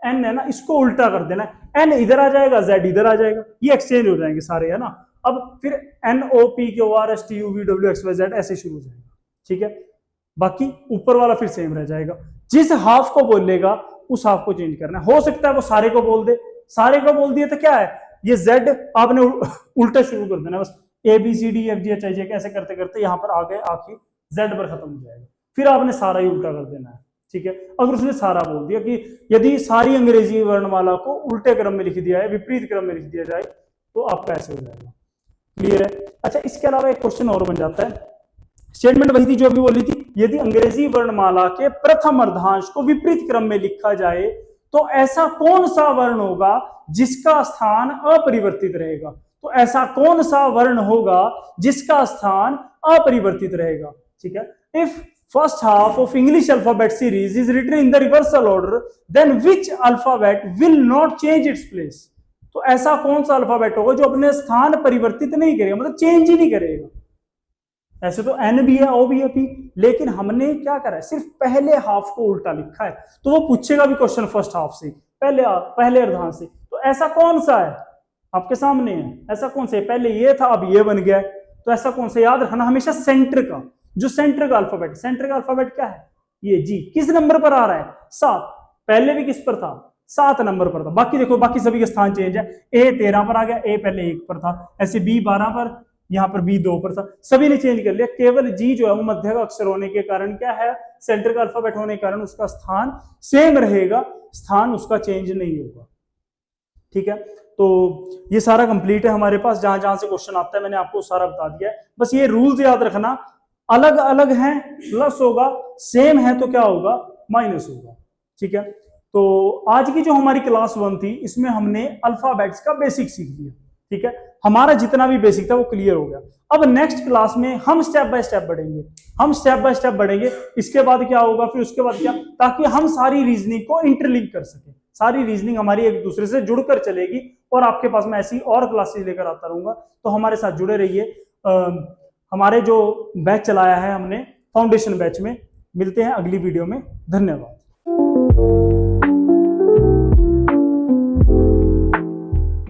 n है ना, इसको उल्टा कर देना, n इधर आ जाएगा, z इधर आ जाएगा, ये एक्सचेंज हो जाएंगे सारे, है ना। अब फिर NOPQRSTUVWXYZ ऐसे शुरू हो जाएगा, ठीक है। बाकी ऊपर वाला फिर सेम रह जाएगा। जिस हाफ को बोलेगा उस हाफ को चेंज करना है। हो सकता है वो सारे को बोल दे, सारे को बोल दिया तो क्या है, ये z आपने उल्टा शुरू कर देना, बस ABCDEFGHIJ ऐसे करते करते यहाँ पर आगे आके z पर खत्म हो जाएगा, फिर आपने सारा ही उल्टा कर देना है, ठीक है। अगर उसने सारा बोल दिया कि यदि सारी अंग्रेजी वर्णमाला को उल्टे क्रम में लिख दिया है, विपरीत क्रम में लिख दिया जाए, तो आपका ऐसे हो जाएगा। क्लियर है। अच्छा, इसके अलावा एक क्वेश्चन और बन जाता है, स्टेटमेंट वही थी जो अभी बोली थी, यदि अंग्रेजी वर्णमाला के प्रथम अर्धांश को विपरीत क्रम में लिखा जाए तो ऐसा कौन सा वर्ण होगा जिसका स्थान अपरिवर्तित रहेगा। तो ऐसा कौन सा वर्ण होगा जिसका स्थान अपरिवर्तित रहेगा, ठीक है। If first half of English alphabet series is written in the reversal order, then which alphabet will not change its place? तो ऐसा कौन सा अल्फाबेट होगा जो अपने स्थान परिवर्तित नहीं करेगा, मतलब चेंज ही नहीं करेगा। ऐसे तो N भी है, O भी है, P, लेकिन हमने क्या करा है, सिर्फ पहले हाफ को उल्टा लिखा है, तो वो पूछेगा भी क्वेश्चन फर्स्ट हाफ से, पहले अर्धांश से। तो ऐसा कौन सा है, आपके सामने है, ऐसा कौन सा है, पहले ये था अब ये बन गया, तो ऐसा कौन सा, याद रखना हमेशा सेंटर का, जो सेंटर का अल्फाबेट, सेंटर का अल्फाबेट क्या है, ये जी, किस नंबर पर आ रहा है, 7, पहले भी किस पर था, 7 नंबर पर था। बाकी देखो, बाकी सभी के स्थान चेंज है, A 13 पर आ गया, A पहले 1 पर था, ऐसे B 12 पर, यहाँ पर B 2 पर था, सभी ने चेंज कर लिया। केवल G जो है वो मध्य का अक्षर होने के कारण क्या है, सेंटर का अल्फाबेट होने के कारण उसका स्थान सेम रहेगा, स्थान उसका चेंज नहीं होगा, ठीक है। तो ये सारा कंप्लीट है हमारे पास, जहां जहां से क्वेश्चन आता है मैंने आपको सारा बता दिया है। बस ये रूल्स याद रखना, अलग अलग हैं प्लस होगा, सेम है तो क्या होगा, माइनस होगा, ठीक है। तो आज की जो हमारी क्लास 1 थी, इसमें हमने अल्फाबेट्स का बेसिक सीख लिया, ठीक है। हमारा जितना भी बेसिक था वो क्लियर हो गया। अब नेक्स्ट क्लास में हम स्टेप बाय स्टेप बढ़ेंगे, इसके बाद क्या होगा, फिर उसके बाद क्या, ताकि हम सारी रीजनिंग को इंटरलिंक कर सके, सारी रीजनिंग हमारी एक दूसरे से जुड़कर चलेगी, और आपके पास मैं ऐसी और क्लासेस लेकर आता रहूंगा। तो हमारे साथ जुड़े रहिए। हमारे जो बैच चलाया है हमने फाउंडेशन बैच में, मिलते हैं अगली वीडियो में। धन्यवाद।